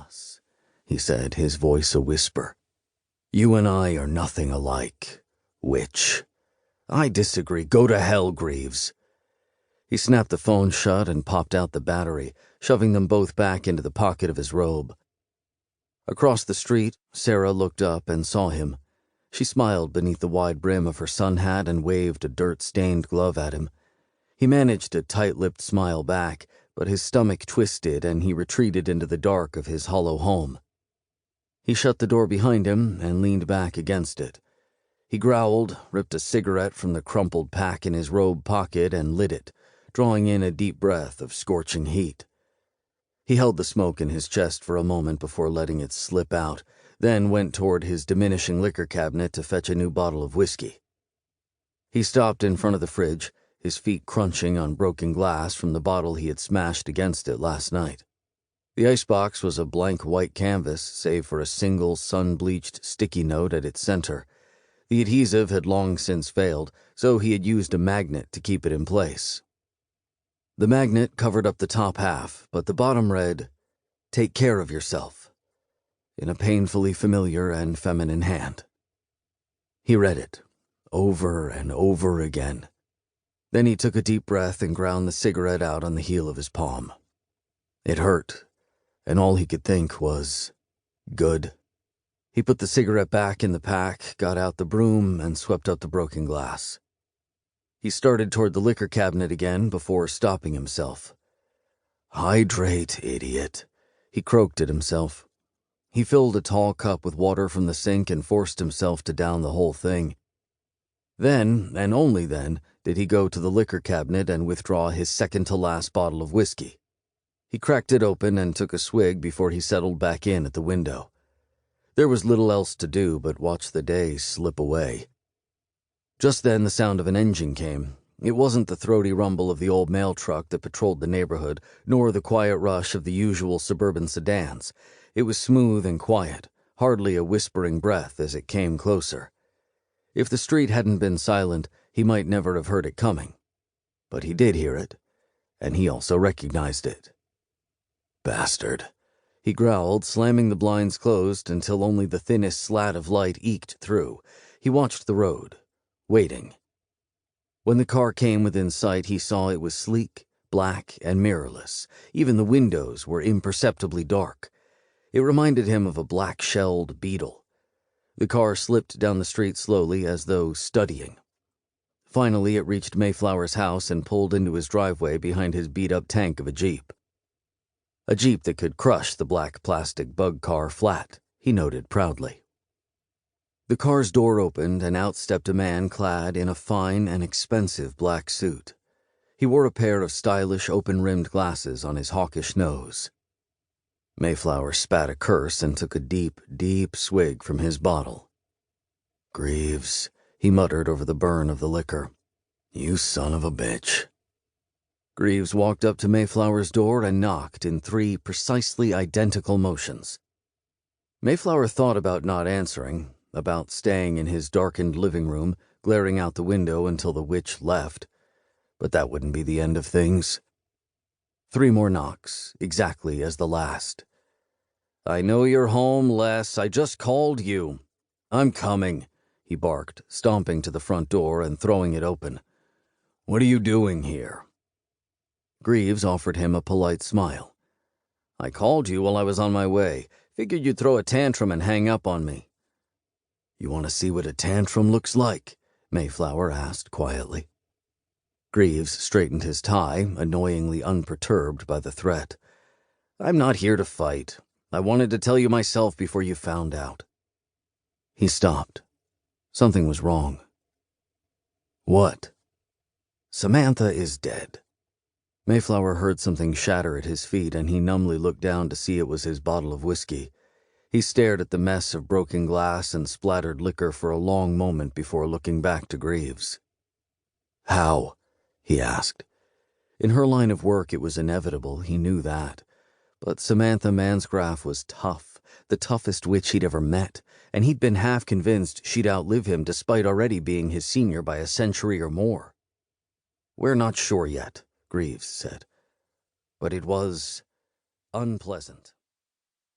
us," he said, his voice a whisper. "You and I are nothing alike, witch." "I disagree. Go to hell, Greaves." He snapped the phone shut and popped out the battery, shoving them both back into the pocket of his robe. Across the street, Sarah looked up and saw him. She smiled beneath the wide brim of her sun hat and waved a dirt-stained glove at him. He managed a tight-lipped smile back, but his stomach twisted and he retreated into the dark of his hollow home. He shut the door behind him and leaned back against it. He growled, ripped a cigarette from the crumpled pack in his robe pocket and lit it, drawing in a deep breath of scorching heat. He held the smoke in his chest for a moment before letting it slip out, then went toward his diminishing liquor cabinet to fetch a new bottle of whiskey. He stopped in front of the fridge, his feet crunching on broken glass from the bottle he had smashed against it last night. The icebox was a blank white canvas, save for a single sun-bleached sticky note at its center. The adhesive had long since failed, so he had used a magnet to keep it in place. The magnet covered up the top half, but the bottom read, "Take care of yourself," in a painfully familiar and feminine hand. He read it, over and over again. Then he took a deep breath and ground the cigarette out on the heel of his palm. It hurt, and all he could think was, good. He put the cigarette back in the pack, got out the broom, and swept up the broken glass. He started toward the liquor cabinet again before stopping himself. "Hydrate, idiot," he croaked at himself. He filled a tall cup with water from the sink and forced himself to down the whole thing. Then, and only then, did he go to the liquor cabinet and withdraw his second-to-last bottle of whiskey. He cracked it open and took a swig before he settled back in at the window. There was little else to do but watch the day slip away. Just then the sound of an engine came. It wasn't the throaty rumble of the old mail truck that patrolled the neighborhood, nor the quiet rush of the usual suburban sedans. It was smooth and quiet, hardly a whispering breath as it came closer. If the street hadn't been silent, he might never have heard it coming. But he did hear it, and he also recognized it. "Bastard," he growled, slamming the blinds closed until only the thinnest slat of light eked through. He watched the road, waiting. When the car came within sight, he saw it was sleek, black, and mirrorless. Even the windows were imperceptibly dark. It reminded him of a black-shelled beetle. The car slipped down the street slowly, as though studying. Finally, it reached Mayflower's house and pulled into his driveway behind his beat-up tank of a Jeep. A Jeep that could crush the black plastic bug car flat, he noted proudly. The car's door opened and out stepped a man clad in a fine and expensive black suit. He wore a pair of stylish open-rimmed glasses on his hawkish nose. Mayflower spat a curse and took a deep, deep swig from his bottle. "Greaves," he muttered over the burn of the liquor. "You son of a bitch." Greaves walked up to Mayflower's door and knocked in 3 precisely identical motions. Mayflower thought about not answering, about staying in his darkened living room, glaring out the window until the witch left. But that wouldn't be the end of things. 3 more knocks, exactly as the last. "I know you're home, Les. I just called you." "I'm coming," he barked, stomping to the front door and throwing it open. "What are you doing here?" Greaves offered him a polite smile. "I called you while I was on my way. Figured you'd throw a tantrum and hang up on me." "You want to see what a tantrum looks like?" Mayflower asked quietly. Greaves straightened his tie, annoyingly unperturbed by the threat. "I'm not here to fight. I wanted to tell you myself before you found out." He stopped. Something was wrong. "What?" "Samantha is dead." Mayflower heard something shatter at his feet, and he numbly looked down to see it was his bottle of whiskey. He stared at the mess of broken glass and splattered liquor for a long moment before looking back to Greaves. "How?" he asked. In her line of work it was inevitable, he knew that. But Samantha Mansgraff was tough, the toughest witch he'd ever met, and he'd been half convinced she'd outlive him despite already being his senior by a century or more. "We're not sure yet," Greaves said. "But it was unpleasant."